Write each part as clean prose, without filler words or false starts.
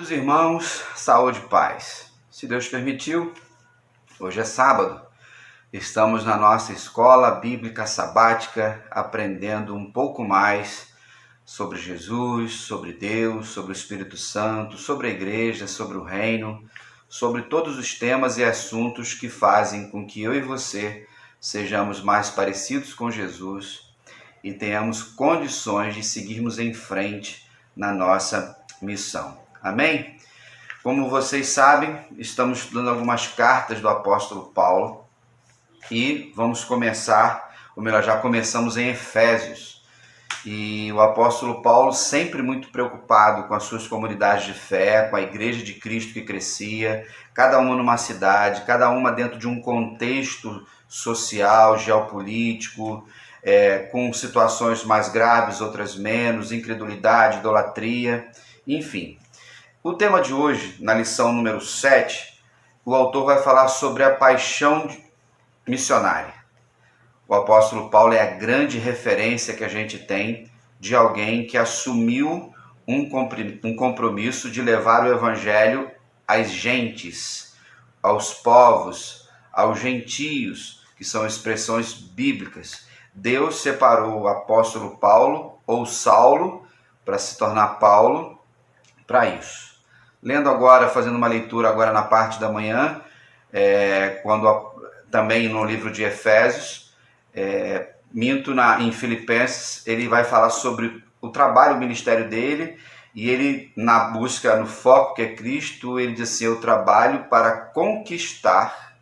Queridos irmãos, saúde e paz. Se Deus permitiu, hoje é sábado. Estamos na nossa escola bíblica sabática, aprendendo um pouco mais sobre Jesus, sobre Deus, sobre o Espírito Santo, sobre a igreja, sobre o reino, sobre todos os temas e assuntos que fazem com que eu e você sejamos mais parecidos com Jesus e tenhamos condições de seguirmos em frente na nossa missão. Amém? Como vocês sabem, estamos estudando algumas cartas do apóstolo Paulo e vamos começar, ou melhor, já começamos em Efésios. E o apóstolo Paulo, sempre muito preocupado com as suas comunidades de fé, com a igreja de Cristo que crescia, cada uma numa cidade, cada uma dentro de um contexto social, geopolítico, com situações mais graves, outras menos, incredulidade, idolatria, enfim. O tema de hoje, na lição número 7, o autor vai falar sobre a paixão missionária. O apóstolo Paulo é a grande referência que a gente tem de alguém que assumiu um compromisso de levar o evangelho às gentes, aos povos, aos gentios, que são expressões bíblicas. Deus separou o apóstolo Paulo, ou Saulo, para se tornar Paulo, para isso. Lendo agora, fazendo uma leitura agora na parte da manhã, também no livro de Efésios, em Filipenses, ele vai falar sobre o trabalho, o ministério dele, e ele, na busca, no foco que é Cristo, ele diz assim: eu trabalho para conquistar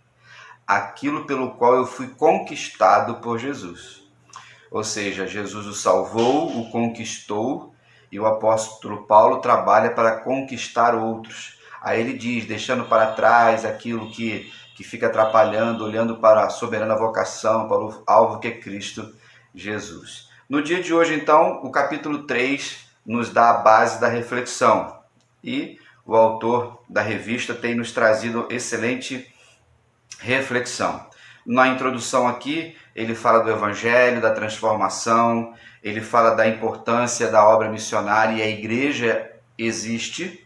aquilo pelo qual eu fui conquistado por Jesus. Ou seja, Jesus o salvou, o conquistou, e o apóstolo Paulo trabalha para conquistar outros. Aí ele diz, deixando para trás aquilo que fica atrapalhando, olhando para a soberana vocação, para o alvo que é Cristo Jesus. No dia de hoje, então, o capítulo 3 nos dá a base da reflexão. E o autor da revista tem nos trazido excelente reflexão. Na introdução aqui, ele fala do evangelho, da transformação, ele fala da importância da obra missionária, e a igreja existe.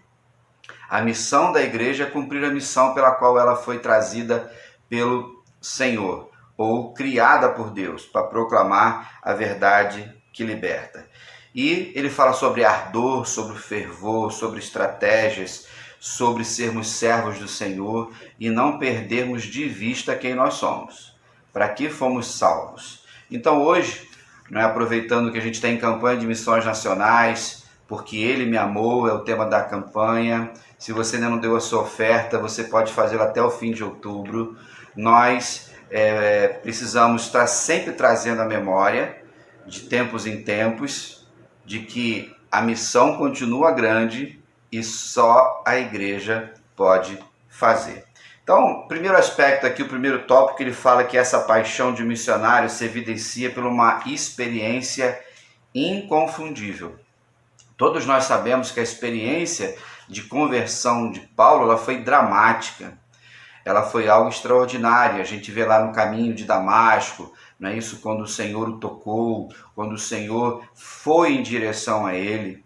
A missão da igreja é cumprir a missão pela qual ela foi trazida pelo Senhor, ou criada por Deus, para proclamar a verdade que liberta. E ele fala sobre ardor, sobre fervor, sobre estratégias, sobre sermos servos do Senhor e não perdermos de vista quem nós somos, para que fomos salvos. Então hoje, aproveitando que a gente está em campanha de missões nacionais, porque Ele me amou, é o tema da campanha. Se você ainda não deu a sua oferta, você pode fazê-la até o fim de outubro. Nós precisamos estar sempre trazendo a memória, de tempos em tempos, de que a missão continua grande e só a igreja pode fazer. Então, o primeiro aspecto aqui, o primeiro tópico, ele fala que essa paixão de missionário se evidencia por uma experiência inconfundível. Todos nós sabemos que a experiência de conversão de Paulo, ela foi dramática. Ela foi algo extraordinário. A gente vê lá no caminho de Damasco, não é isso? Quando o Senhor o tocou, quando o Senhor foi em direção a ele.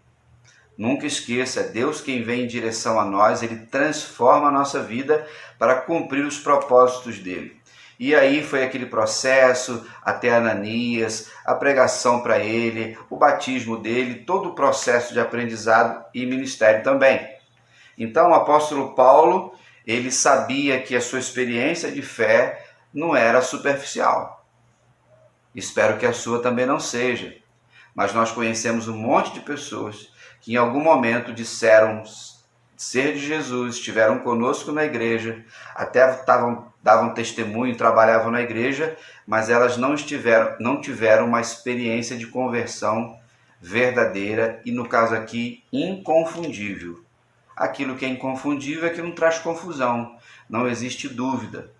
Nunca esqueça, Deus quem vem em direção a nós, Ele transforma a nossa vida para cumprir os propósitos dEle. E aí foi aquele processo até Ananias, a pregação para ele, o batismo dele, todo o processo de aprendizado e ministério também. Então o apóstolo Paulo, ele sabia que a sua experiência de fé não era superficial. Espero que a sua também não seja. Mas nós conhecemos um monte de pessoas que em algum momento disseram ser de Jesus, estiveram conosco na igreja, até davam testemunho, trabalhavam na igreja, mas elas não tiveram uma experiência de conversão verdadeira e, no caso aqui, inconfundível. Aquilo que é inconfundível é que não traz confusão, não existe dúvida.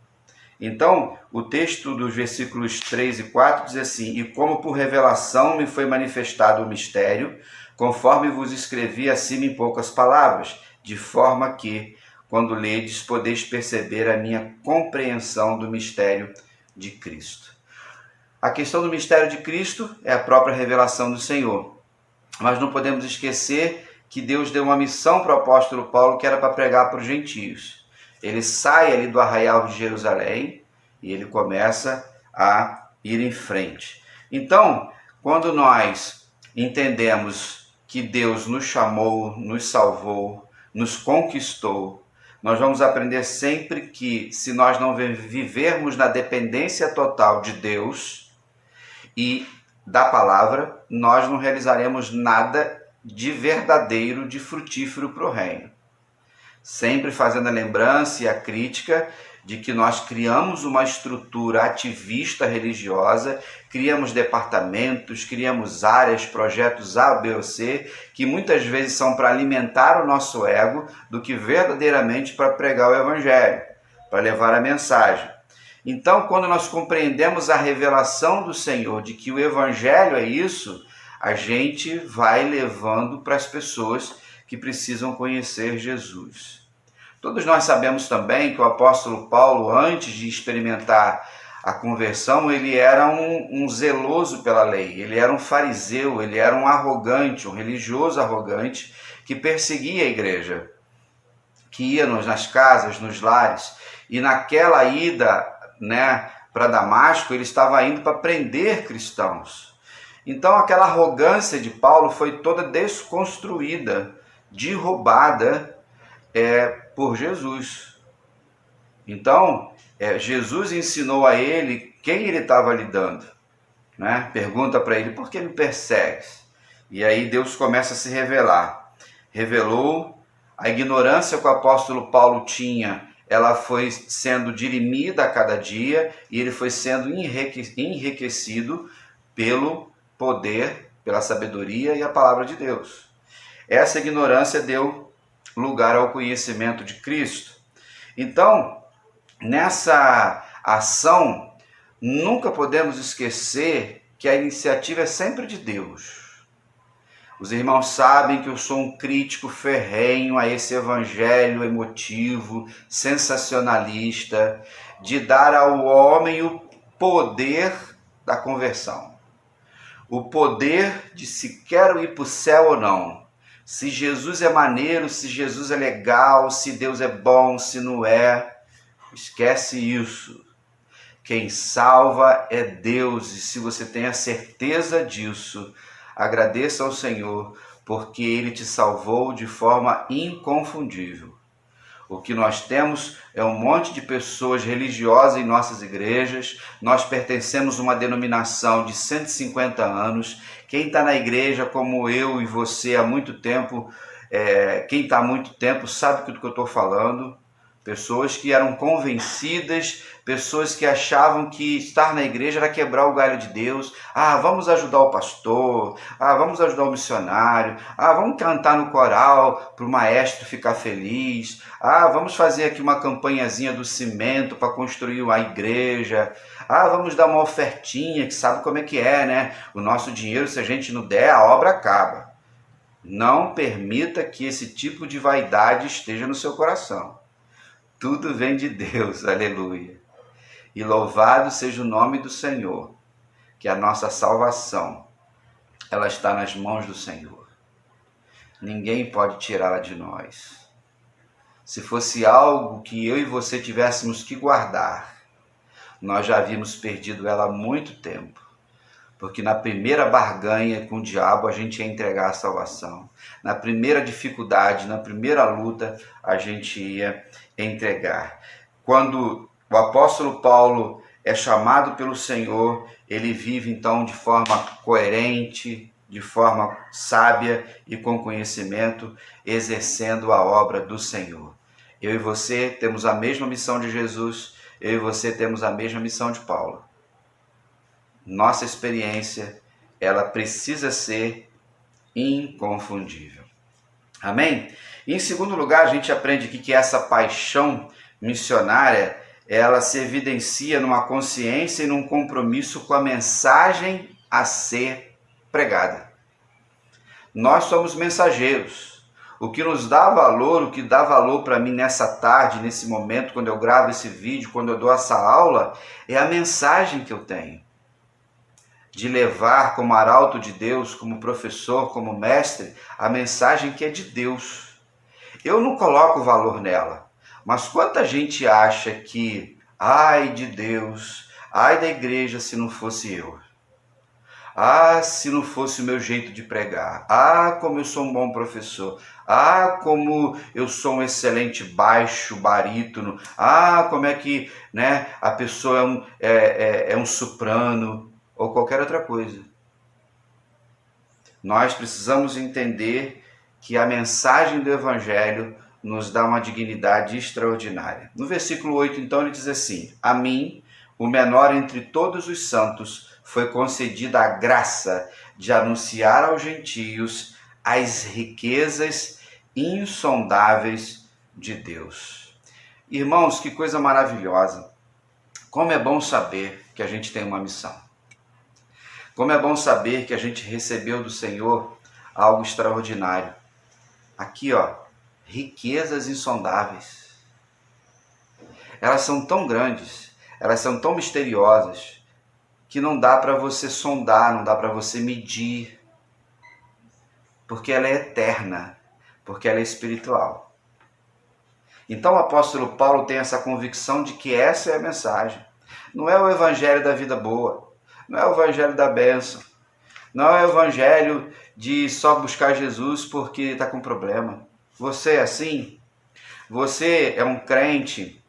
Então, o texto dos versículos 3 e 4 diz assim: e como por revelação me foi manifestado o mistério, conforme vos escrevi acima em poucas palavras, de forma que, quando ledes, podeis perceber a minha compreensão do mistério de Cristo. A questão do mistério de Cristo é a própria revelação do Senhor. Mas não podemos esquecer que Deus deu uma missão para o apóstolo Paulo que era para pregar para os gentios. Ele sai ali do arraial de Jerusalém e ele começa a ir em frente. Então, quando nós entendemos que Deus nos chamou, nos salvou, nos conquistou, nós vamos aprender sempre que, se nós não vivermos na dependência total de Deus e da palavra, nós não realizaremos nada de verdadeiro, de frutífero para o reino. Sempre fazendo a lembrança e a crítica de que nós criamos uma estrutura ativista religiosa, criamos departamentos, criamos áreas, projetos A, B ou C, que muitas vezes são para alimentar o nosso ego do que verdadeiramente para pregar o evangelho, para levar a mensagem. Então, quando nós compreendemos a revelação do Senhor de que o evangelho é isso, a gente vai levando para as pessoas que precisam conhecer Jesus. Todos nós sabemos também que o apóstolo Paulo, antes de experimentar a conversão, ele era um zeloso pela lei, ele era um fariseu, ele era um arrogante, um religioso arrogante que perseguia a igreja, que ia nas casas, nos lares, e naquela ida, para Damasco, ele estava indo para prender cristãos. Então aquela arrogância de Paulo foi toda desconstruída, derrubada por Jesus. Então, Jesus ensinou a ele quem ele estava lidando. Pergunta para ele, por que me persegues? E aí Deus começa a se revelar. Revelou a ignorância que o apóstolo Paulo tinha, ela foi sendo dirimida a cada dia e ele foi sendo enriquecido pelo poder, pela sabedoria e a palavra de Deus. Essa ignorância deu lugar ao conhecimento de Cristo. Então, nessa ação, nunca podemos esquecer que a iniciativa é sempre de Deus. Os irmãos sabem que eu sou um crítico ferrenho a esse evangelho emotivo, sensacionalista, de dar ao homem o poder da conversão. O poder de se quero ir para o céu ou não. Se Jesus é maneiro, se Jesus é legal, se Deus é bom, se não é. Esquece isso. Quem salva é Deus, e se você tem a certeza disso, agradeça ao Senhor, porque Ele te salvou de forma inconfundível. O que nós temos é um monte de pessoas religiosas em nossas igrejas. Nós pertencemos a uma denominação de 150 anos. Quem está na igreja, como eu e você, há muito tempo, quem está há muito tempo sabe do que eu estou falando. Pessoas que eram convencidas, pessoas que achavam que estar na igreja era quebrar o galho de Deus. Vamos ajudar o pastor, vamos ajudar o missionário, vamos cantar no coral para o maestro ficar feliz, vamos fazer aqui uma campanhazinha do cimento para construir a igreja, vamos dar uma ofertinha, que sabe como é que é, né? O nosso dinheiro, se a gente não der, a obra acaba. Não permita que esse tipo de vaidade esteja no seu coração. Tudo vem de Deus, aleluia. E louvado seja o nome do Senhor, que a nossa salvação, ela está nas mãos do Senhor. Ninguém pode tirá-la de nós. Se fosse algo que eu e você tivéssemos que guardar, nós já havíamos perdido ela há muito tempo. Porque na primeira barganha com o diabo a gente ia entregar a salvação. Na primeira dificuldade, na primeira luta, a gente ia entregar. Quando o apóstolo Paulo é chamado pelo Senhor, ele vive então de forma coerente, de forma sábia e com conhecimento, exercendo a obra do Senhor. Eu e você temos a mesma missão de Jesus, eu e você temos a mesma missão de Paulo. Nossa experiência, ela precisa ser inconfundível. Amém? E em segundo lugar, a gente aprende aqui que essa paixão missionária, ela se evidencia numa consciência e num compromisso com a mensagem a ser pregada. Nós somos mensageiros. O que nos dá valor, o que dá valor para mim nessa tarde, nesse momento, quando eu gravo esse vídeo, quando eu dou essa aula, é a mensagem que eu tenho. de levar como arauto de Deus, como professor, como mestre, a mensagem que é de Deus. Eu não coloco valor nela, mas quanta gente acha que, ai de Deus, ai da igreja se não fosse eu. Ah, se não fosse o meu jeito de pregar. Ah, como eu sou um bom professor. Ah, como eu sou um excelente baixo, barítono. Ah, como é que, né, a pessoa é um soprano ou qualquer outra coisa. Nós precisamos entender que a mensagem do Evangelho nos dá uma dignidade extraordinária. No versículo 8, então, ele diz assim: a mim, o menor entre todos os santos, foi concedida a graça de anunciar aos gentios as riquezas insondáveis de Deus. Irmãos, que coisa maravilhosa! Como é bom saber que a gente tem uma missão. Como é bom saber que a gente recebeu do Senhor algo extraordinário. Aqui, ó, riquezas insondáveis. Elas são tão grandes, elas são tão misteriosas, que não dá para você sondar, não dá para você medir, porque ela é eterna, porque ela é espiritual. Então o apóstolo Paulo tem essa convicção de que essa é a mensagem. Não é o evangelho da vida boa, não é o evangelho da bênção, não é o evangelho de só buscar Jesus porque está com problema. Você é assim? Você é um crente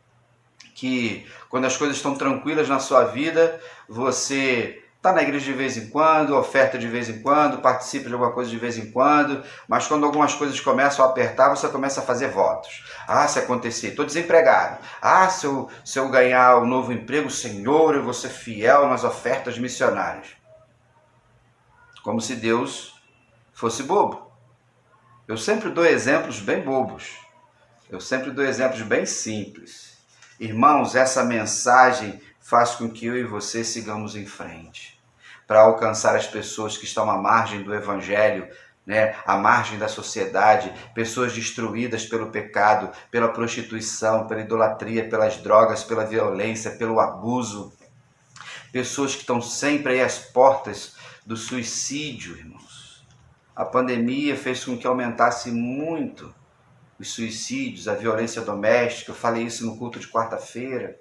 que, quando as coisas estão tranquilas na sua vida, você está na igreja de vez em quando, oferta de vez em quando, participa de alguma coisa de vez em quando, mas quando algumas coisas começam a apertar, você começa a fazer votos. Ah, se acontecer, estou desempregado. Ah, se eu ganhar um novo emprego, Senhor, eu vou ser fiel nas ofertas missionárias. Como se Deus fosse bobo. Eu sempre dou exemplos bem bobos. Eu sempre dou exemplos bem simples. Irmãos, essa mensagem faz com que eu e você sigamos em frente, para alcançar as pessoas que estão à margem do Evangelho, né, à margem da sociedade, pessoas destruídas pelo pecado, pela prostituição, pela idolatria, pelas drogas, pela violência, pelo abuso, pessoas que estão sempre aí às portas do suicídio, irmãos. A pandemia fez com que aumentasse muito os suicídios, a violência doméstica. Eu falei isso no culto de quarta-feira.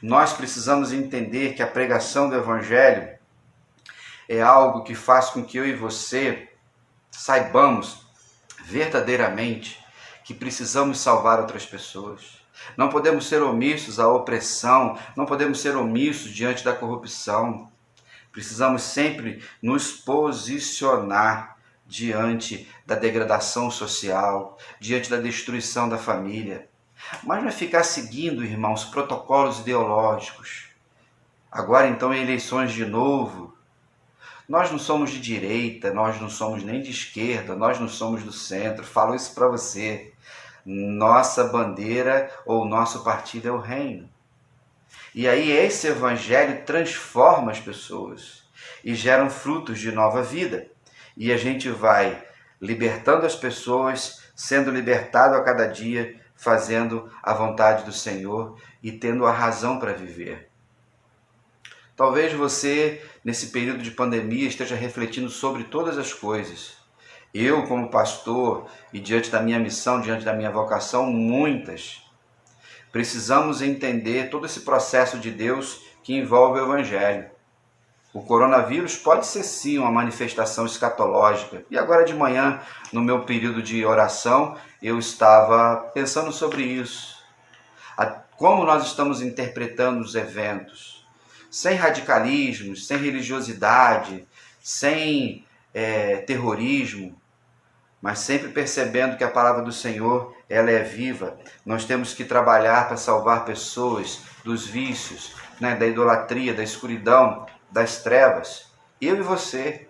Nós precisamos entender que a pregação do Evangelho é algo que faz com que eu e você saibamos verdadeiramente que precisamos salvar outras pessoas. Não podemos ser omissos à opressão, não podemos ser omissos diante da corrupção. Precisamos sempre nos posicionar diante da degradação social, diante da destruição da família. Mas não é ficar seguindo, irmãos, protocolos ideológicos. Agora então em eleições de novo, nós não somos de direita, nós não somos nem de esquerda, nós não somos do centro. Falo isso para você. Nossa bandeira ou nosso partido é o reino. E aí esse evangelho transforma as pessoas e geram frutos de nova vida. E a gente vai libertando as pessoas, sendo libertado a cada dia, fazendo a vontade do Senhor e tendo a razão para viver. Talvez você, nesse período de pandemia, esteja refletindo sobre todas as coisas. Eu, como pastor, e diante da minha missão, diante da minha vocação, muitas. Precisamos entender todo esse processo de Deus que envolve o Evangelho. O coronavírus pode ser sim uma manifestação escatológica. E agora de manhã, no meu período de oração, eu estava pensando sobre isso. Como nós estamos interpretando os eventos. Sem radicalismos, sem religiosidade, sem terrorismo, mas sempre percebendo que a palavra do Senhor, ela é viva. Nós temos que trabalhar para salvar pessoas dos vícios, né, da idolatria, da escuridão, das trevas, eu e você.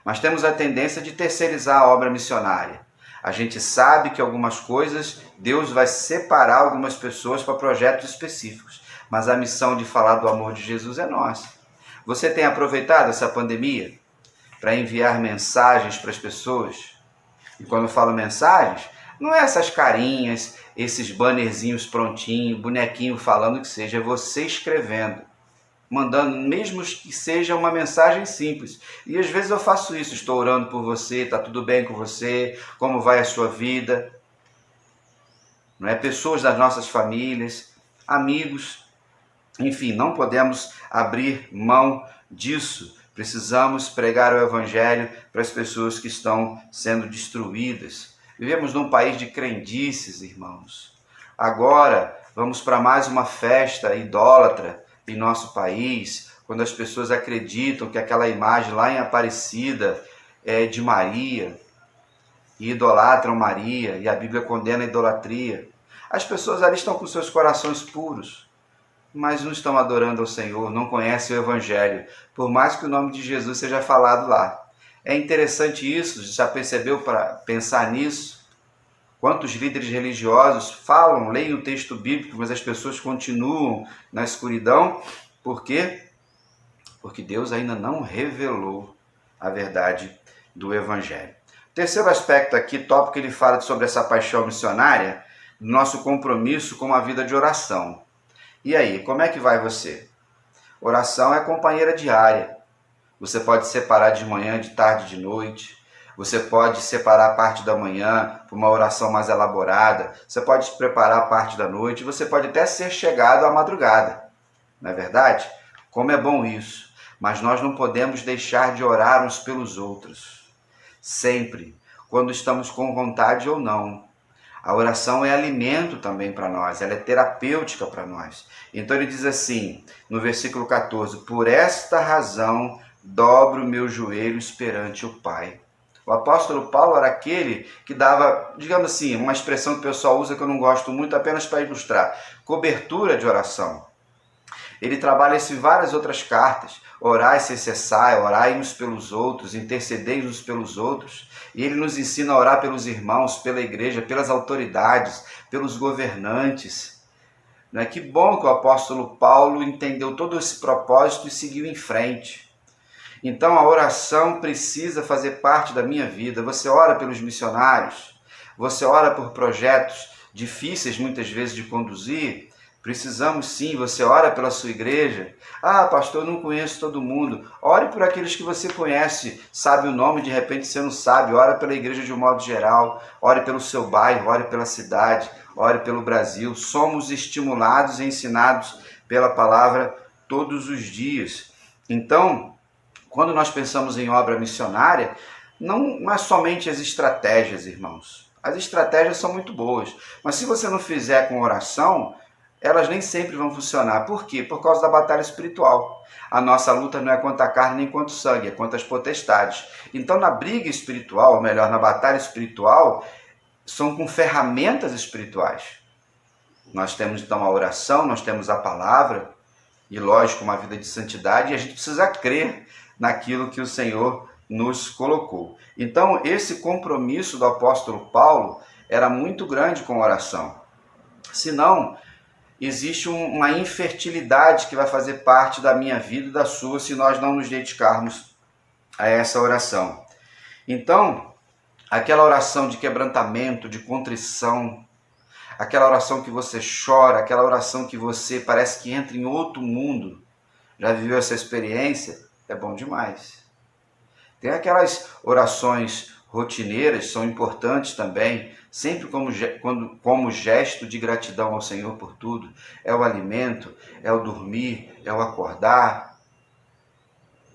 Mas temos a tendência de terceirizar a obra missionária. A gente sabe que algumas coisas, Deus vai separar algumas pessoas para projetos específicos, mas a missão de falar do amor de Jesus é nossa. Você tem aproveitado essa pandemia para enviar mensagens para as pessoas? E quando eu falo mensagens, não é essas carinhas, esses bannerzinhos prontinhos, bonequinho falando, que seja, é você escrevendo. mandando, mesmo que seja uma mensagem simples. E às vezes eu faço isso, estou orando por você, está tudo bem com você, como vai a sua vida? Não é? Pessoas das nossas famílias, amigos, enfim, não podemos abrir mão disso. Precisamos pregar o Evangelho para as pessoas que estão sendo destruídas. Vivemos num país de crendices, irmãos. Agora, vamos para mais uma festa idólatra em nosso país, quando as pessoas acreditam que aquela imagem lá em Aparecida é de Maria, e idolatram Maria, e a Bíblia condena a idolatria. As pessoas ali estão com seus corações puros, mas não estão adorando ao Senhor, não conhecem o Evangelho, por mais que o nome de Jesus seja falado lá. É interessante isso, já percebeu para pensar nisso? Quantos líderes religiosos falam, leem o texto bíblico, mas as pessoas continuam na escuridão? Por quê? Porque Deus ainda não revelou a verdade do Evangelho. Terceiro aspecto aqui, tópico, ele fala sobre essa paixão missionária, nosso compromisso com uma vida de oração. E aí, como é que vai você? Oração é companheira diária. Você pode separar de manhã, de tarde, de noite. Você pode separar a parte da manhã para uma oração mais elaborada. Você pode preparar a parte da noite. Você pode até ser chegado à madrugada. Não é verdade? Como é bom isso. Mas nós não podemos deixar de orar uns pelos outros. Sempre, quando estamos com vontade ou não. A oração é alimento também para nós, ela é terapêutica para nós. Então ele diz assim, no versículo 14, por esta razão dobro meus joelhos perante o Pai. O apóstolo Paulo era aquele que dava, digamos assim, uma expressão que o pessoal usa que eu não gosto muito, apenas para ilustrar, cobertura de oração. Ele trabalha isso em várias outras cartas. Orai sem cessar, orai uns pelos outros, intercedei uns pelos outros. E ele nos ensina a orar pelos irmãos, pela igreja, pelas autoridades, pelos governantes. Que bom que o apóstolo Paulo entendeu todo esse propósito e seguiu em frente. Então a oração precisa fazer parte da minha vida. Você ora pelos missionários, você ora por projetos difíceis muitas vezes de conduzir. Precisamos sim, você ora pela sua igreja. Ah, pastor, eu não conheço todo mundo. Ore por aqueles que você conhece, sabe o nome, de repente você não sabe. Ore pela igreja de um modo geral, ore pelo seu bairro, ore pela cidade, ore pelo Brasil. Somos estimulados e ensinados pela palavra todos os dias. Então, quando nós pensamos em obra missionária, não é somente as estratégias, irmãos. As estratégias são muito boas, mas se você não fizer com oração, elas nem sempre vão funcionar. Por quê? Por causa da batalha espiritual. A nossa luta não é contra a carne nem contra o sangue, é contra as potestades. Então, na briga espiritual, ou melhor, na batalha espiritual, são com ferramentas espirituais. Nós temos, então, a oração, nós temos a palavra, e, lógico, uma vida de santidade, e a gente precisa crer naquilo que o Senhor nos colocou. Então, esse compromisso do apóstolo Paulo era muito grande com a oração. Senão, existe uma infertilidade que vai fazer parte da minha vida e da sua se nós não nos dedicarmos a essa oração. Então, aquela oração de quebrantamento, de contrição, aquela oração que você chora, aquela oração que você parece que entra em outro mundo, já viveu essa experiência? É bom demais. Tem aquelas orações rotineiras, são importantes também, sempre como gesto de gratidão ao Senhor por tudo. É o alimento, é o dormir, é o acordar.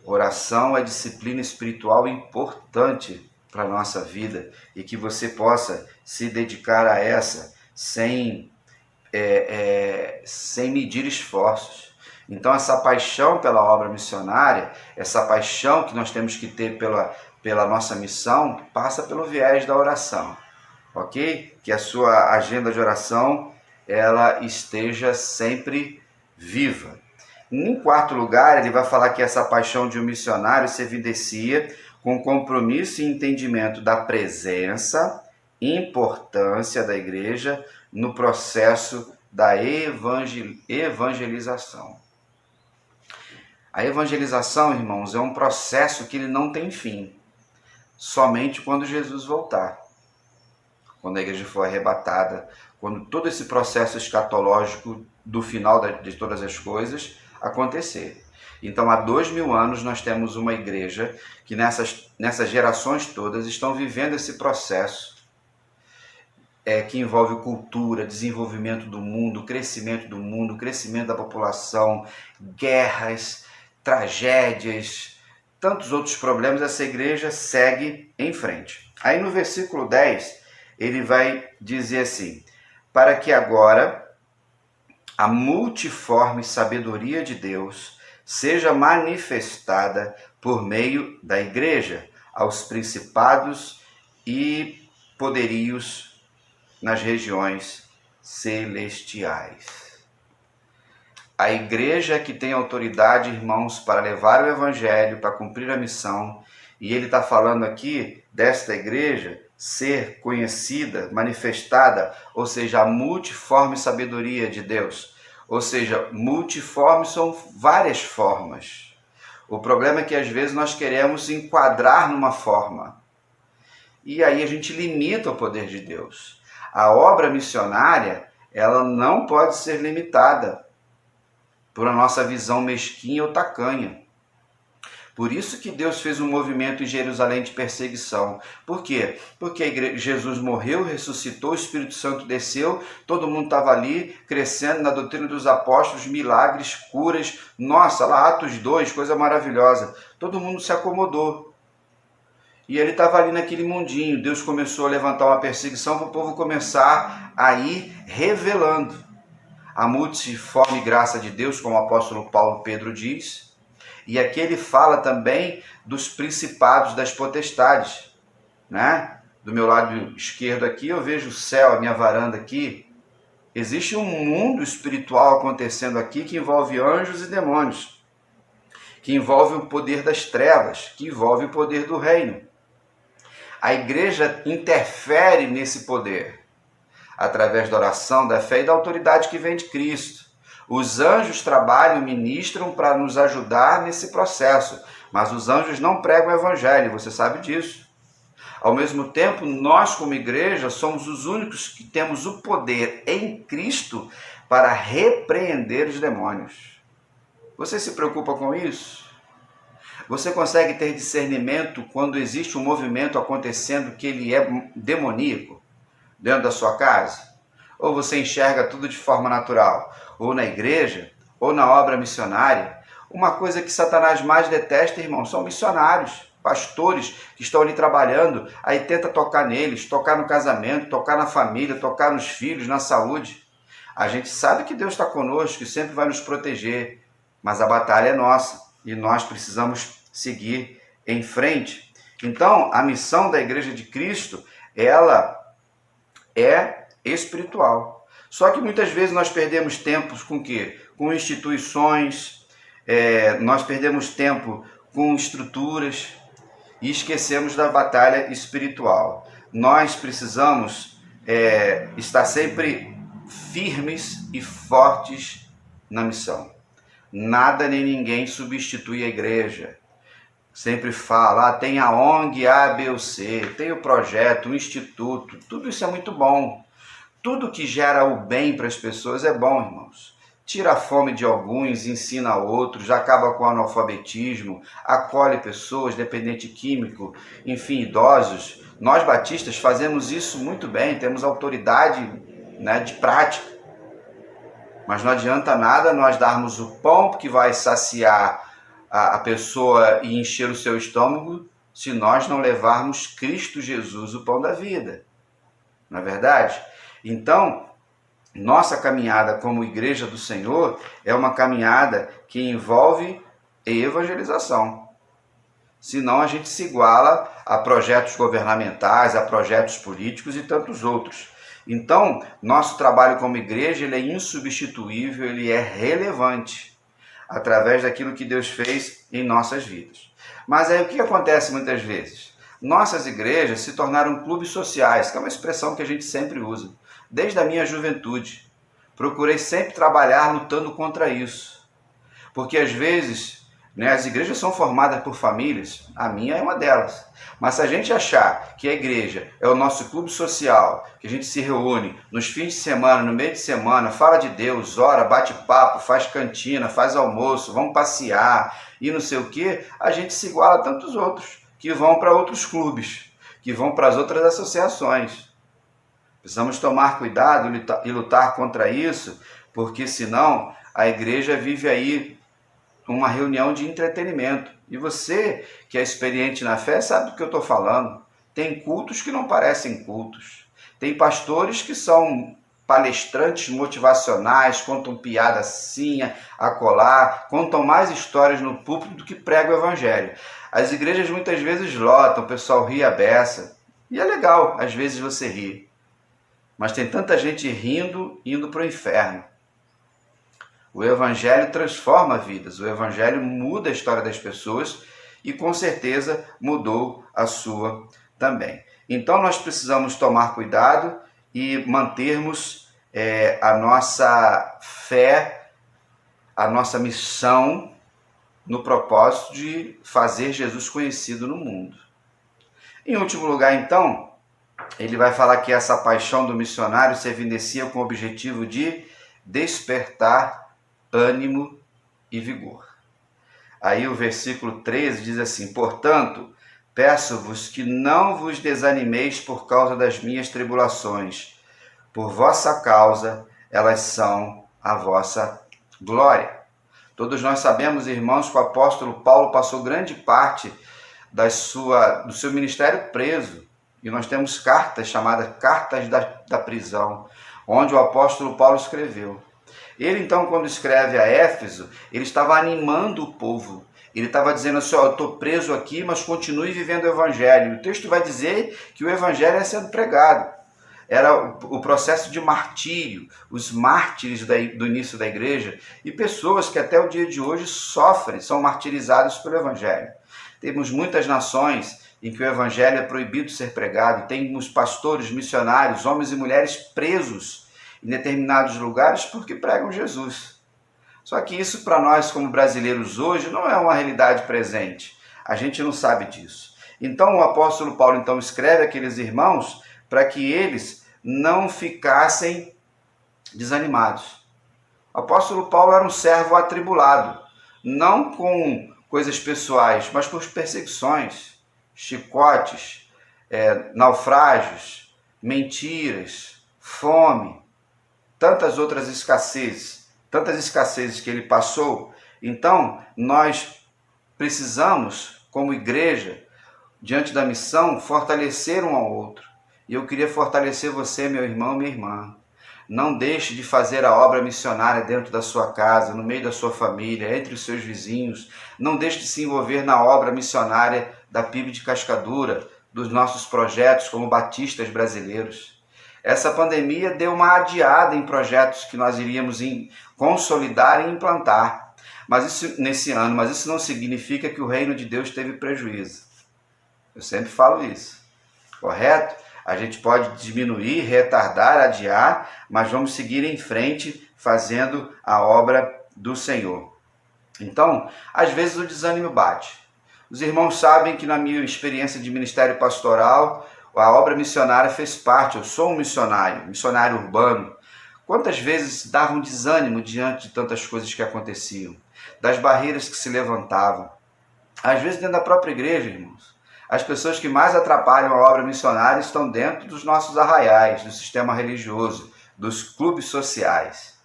Oração é disciplina espiritual importante para a nossa vida e que você possa se dedicar a essa sem medir esforços. Então essa paixão pela obra missionária, essa paixão que nós temos que ter pela nossa missão, passa pelo viés da oração, ok? Que a sua agenda de oração, ela esteja sempre viva. Em quarto lugar, ele vai falar que essa paixão de um missionário se evidencia com compromisso e entendimento da presença e importância da igreja no processo da evangelização. A evangelização, irmãos, é um processo que ele não tem fim, somente quando Jesus voltar. Quando a igreja for arrebatada, quando todo esse processo escatológico do final de todas as coisas acontecer. Então, há 2000 anos, nós temos uma igreja que nessas gerações todas estão vivendo esse processo que envolve cultura, desenvolvimento do mundo, crescimento da população, guerras, tragédias, tantos outros problemas. Essa igreja segue em frente. Aí no versículo 10, ele vai dizer assim: para que agora a multiforme sabedoria de Deus seja manifestada por meio da igreja aos principados e poderios nas regiões celestiais. A igreja que tem autoridade, irmãos, para levar o evangelho, para cumprir a missão, e ele está falando aqui desta igreja ser conhecida, manifestada, ou seja, a multiforme sabedoria de Deus. Ou seja, multiforme são várias formas. O problema é que às vezes nós queremos enquadrar numa forma. E aí a gente limita o poder de Deus. A obra missionária, ela não pode ser limitada por a nossa visão mesquinha ou tacanha. Por isso que Deus fez um movimento em Jerusalém de perseguição. Por quê? Porque Jesus morreu, ressuscitou, o Espírito Santo desceu, todo mundo estava ali crescendo na doutrina dos apóstolos, milagres, curas. Nossa, lá Atos 2, coisa maravilhosa. Todo mundo se acomodou. E ele estava ali naquele mundinho. Deus começou a levantar uma perseguição para o povo começar a ir revelando a multiforme graça de Deus, como o apóstolo Paulo Pedro diz. E aqui ele fala também dos principados, das potestades, né? Do meu lado esquerdo aqui eu vejo o céu, a minha varanda aqui. Existe um mundo espiritual acontecendo aqui que envolve anjos e demônios, que envolve o poder das trevas, que envolve o poder do reino. A igreja interfere nesse poder através da oração, da fé e da autoridade que vem de Cristo. Os anjos trabalham, ministram para nos ajudar nesse processo, mas os anjos não pregam o evangelho, você sabe disso. Ao mesmo tempo, nós como igreja somos os únicos que temos o poder em Cristo para repreender os demônios. Você se preocupa com isso? Você consegue ter discernimento quando existe um movimento acontecendo que ele é demoníaco dentro da sua casa? Ou você enxerga tudo de forma natural? Ou na igreja, ou na obra missionária? Uma coisa que Satanás mais detesta, irmão, são missionários, pastores que estão ali trabalhando, aí tenta tocar neles, tocar no casamento, tocar na família, tocar nos filhos, na saúde. A gente sabe que Deus está conosco e sempre vai nos proteger, mas a batalha é nossa e nós precisamos seguir em frente. Então, a missão da Igreja de Cristo, ela é espiritual. Só que muitas vezes nós perdemos tempo com o quê? Com instituições, nós perdemos tempo com estruturas e esquecemos da batalha espiritual. Nós precisamos estar sempre firmes e fortes na missão. Nada nem ninguém substitui a igreja. Sempre fala, tem a ONG A, B ou C, tem o projeto, o instituto, tudo isso é muito bom. Tudo que gera o bem para as pessoas é bom, irmãos. Tira a fome de alguns, ensina a outros, acaba com o analfabetismo, acolhe pessoas, dependente químico, enfim, idosos. Nós batistas fazemos isso muito bem, temos autoridade, né, de prática. Mas não adianta nada nós darmos o pão que vai saciar a pessoa e encher o seu estômago se nós não levarmos Cristo Jesus, o pão da vida. Não é verdade? Então, nossa caminhada como igreja do Senhor é uma caminhada que envolve evangelização. Senão a gente se iguala a projetos governamentais, a projetos políticos e tantos outros. Então, nosso trabalho como igreja ele é insubstituível, ele é relevante através daquilo que Deus fez em nossas vidas. Mas aí o que acontece muitas vezes? Nossas igrejas se tornaram clubes sociais, que é uma expressão que a gente sempre usa. Desde a minha juventude, procurei sempre trabalhar lutando contra isso. Porque às vezes né? As igrejas são formadas por famílias, a minha é uma delas. Mas se a gente achar que a igreja é o nosso clube social, que a gente se reúne nos fins de semana, no meio de semana, fala de Deus, ora, bate papo, faz cantina, faz almoço, vamos passear e não sei o que, a gente se iguala a tantos outros que vão para outros clubes, que vão para as outras associações. Precisamos tomar cuidado e lutar contra isso, porque senão a igreja vive aí uma reunião de entretenimento. E você, que é experiente na fé, sabe do que eu estou falando. Tem cultos que não parecem cultos. Tem pastores que são palestrantes motivacionais, contam piada assim, acolá, contam mais histórias no púlpito do que pregam o evangelho. As igrejas muitas vezes lotam, o pessoal ri a beça. E é legal, às vezes você ri. Mas tem tanta gente rindo, indo para o inferno. O Evangelho transforma vidas, o Evangelho muda a história das pessoas e com certeza mudou a sua também. Então nós precisamos tomar cuidado e mantermos a nossa fé, a nossa missão no propósito de fazer Jesus conhecido no mundo. Em último lugar, então, ele vai falar que essa paixão do missionário se evidencia com o objetivo de despertar ânimo e vigor. Aí o versículo 13 diz assim: portanto, peço-vos que não vos desanimeis por causa das minhas tribulações. Por vossa causa, elas são a vossa glória. Todos nós sabemos, irmãos, que o apóstolo Paulo passou grande parte do seu ministério preso. E nós temos cartas chamadas Cartas da Prisão, onde o apóstolo Paulo escreveu. Ele, então, quando escreve a Éfeso, ele estava animando o povo. Ele estava dizendo assim, eu estou preso aqui, mas continue vivendo o Evangelho. O texto vai dizer que o Evangelho é sendo pregado. Era o processo de martírio, os mártires do início da igreja, e pessoas que até o dia de hoje sofrem, são martirizadas pelo Evangelho. Temos muitas nações em que o Evangelho é proibido de ser pregado, e temos pastores, missionários, homens e mulheres presos em determinados lugares porque pregam Jesus. Só que isso para nós como brasileiros hoje não é uma realidade presente. A gente não sabe disso. Então o apóstolo Paulo então escreve àqueles irmãos para que eles não ficassem desanimados. O apóstolo Paulo era um servo atribulado, não com coisas pessoais, mas por perseguições, chicotes, naufrágios, mentiras, fome, tantas outras escassezes que ele passou. Então, nós precisamos, como igreja, diante da missão, fortalecer um ao outro. E eu queria fortalecer você, meu irmão, minha irmã. Não deixe de fazer a obra missionária dentro da sua casa, no meio da sua família, entre os seus vizinhos. Não deixe de se envolver na obra missionária da PIB de Cascadura, dos nossos projetos como batistas brasileiros. Essa pandemia deu uma adiada em projetos que nós iríamos consolidar e implantar nesse ano, mas isso não significa que o reino de Deus teve prejuízo. Eu sempre falo isso, correto? A gente pode diminuir, retardar, adiar, mas vamos seguir em frente fazendo a obra do Senhor. Então, às vezes o desânimo bate. Os irmãos sabem que na minha experiência de ministério pastoral, a obra missionária fez parte. Eu sou um missionário urbano. Quantas vezes dava um desânimo diante de tantas coisas que aconteciam, das barreiras que se levantavam. Às vezes dentro da própria igreja, irmãos. As pessoas que mais atrapalham a obra missionária estão dentro dos nossos arraiais, do sistema religioso, dos clubes sociais.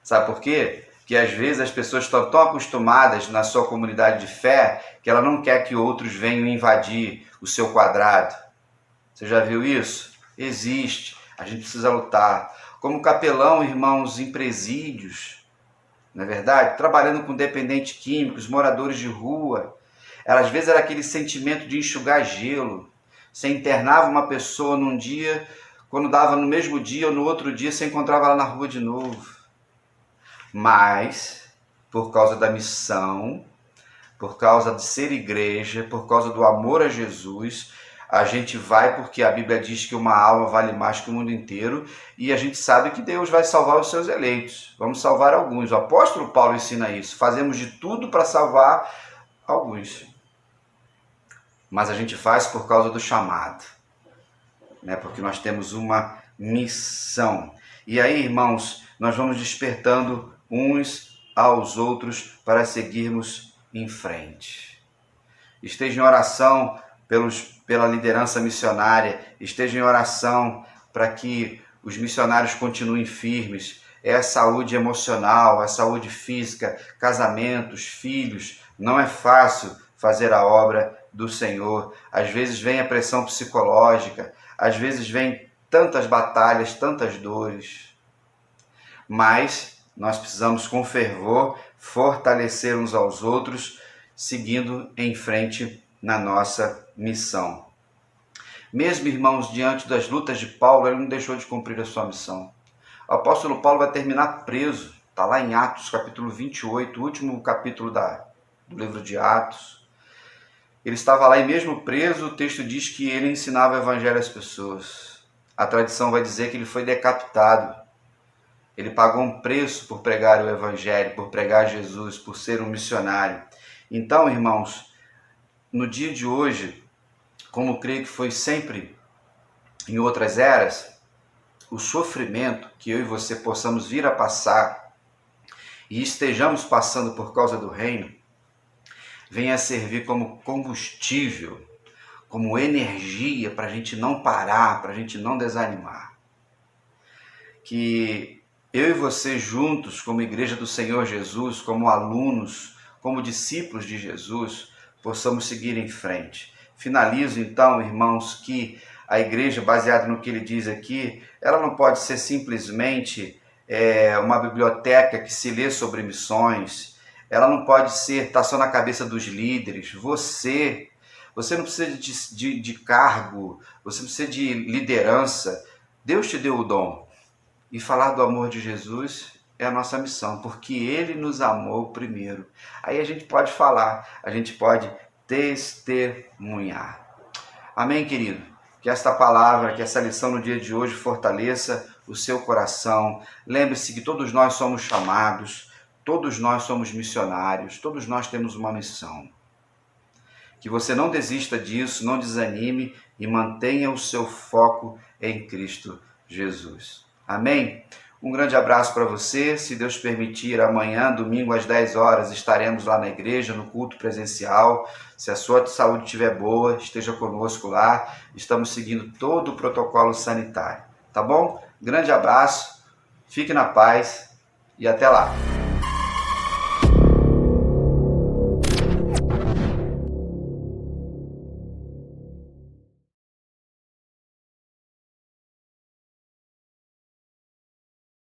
Sabe por quê? Porque às vezes as pessoas estão tão acostumadas na sua comunidade de fé que ela não quer que outros venham invadir o seu quadrado. Você já viu isso? Existe. A gente precisa lutar. Como capelão, irmãos, em presídios, não é verdade? Trabalhando com dependentes químicos, moradores de rua. Às vezes era aquele sentimento de enxugar gelo. Você internava uma pessoa num dia, quando dava no mesmo dia ou no outro dia, você encontrava ela na rua de novo. Mas, por causa da missão, por causa de ser igreja, por causa do amor a Jesus, A gente vai porque a Bíblia diz que uma alma vale mais que o mundo inteiro, e a gente sabe que Deus vai salvar os seus eleitos. Vamos salvar alguns. O apóstolo Paulo ensina isso. Fazemos de tudo para salvar alguns. Mas a gente faz por causa do chamado, né? Porque nós temos uma missão. E aí, irmãos, nós vamos despertando uns aos outros para seguirmos em frente. Esteja em oração pela liderança missionária, esteja em oração para que os missionários continuem firmes. É a saúde emocional, a saúde física, casamentos, filhos. Não é fácil fazer a obra do Senhor. Às vezes vem a pressão psicológica, às vezes vem tantas batalhas, tantas dores. Mas nós precisamos com fervor fortalecer uns aos outros, seguindo em frente na nossa missão. Mesmo, irmãos, diante das lutas de Paulo, ele não deixou de cumprir a sua missão. O apóstolo Paulo vai terminar preso. Está lá em Atos, capítulo 28, o último capítulo do livro de Atos. Ele estava lá e mesmo preso, o texto diz que ele ensinava o evangelho às pessoas. A tradição vai dizer que ele foi decapitado. Ele pagou um preço por pregar o evangelho, por pregar Jesus, por ser um missionário. Então, irmãos, no dia de hoje, como creio que foi sempre em outras eras, o sofrimento que eu e você possamos vir a passar e estejamos passando por causa do reino, venha a servir como combustível, como energia para a gente não parar, para a gente não desanimar. Que eu e você juntos, como Igreja do Senhor Jesus, como alunos, como discípulos de Jesus, possamos seguir em frente. Finalizo então, irmãos, que a igreja, baseada no que ele diz aqui, ela não pode ser simplesmente uma biblioteca que se lê sobre missões. Ela não pode estar só na cabeça dos líderes. Você não precisa de cargo, você precisa de liderança. Deus te deu o dom. E falar do amor de Jesus é a nossa missão, porque Ele nos amou primeiro. Aí a gente pode falar, a gente pode testemunhar. Amém, querido? Que esta palavra, que essa lição no dia de hoje fortaleça o seu coração. Lembre-se que todos nós somos chamados, todos nós somos missionários, todos nós temos uma missão. Que você não desista disso, não desanime e mantenha o seu foco em Cristo Jesus. Amém? Um grande abraço para você. Se Deus permitir, amanhã, domingo, às 10 horas, estaremos lá na igreja, no culto presencial. Se a sua saúde estiver boa, esteja conosco lá. Estamos seguindo todo o protocolo sanitário. Tá bom? Grande abraço, fique na paz e até lá.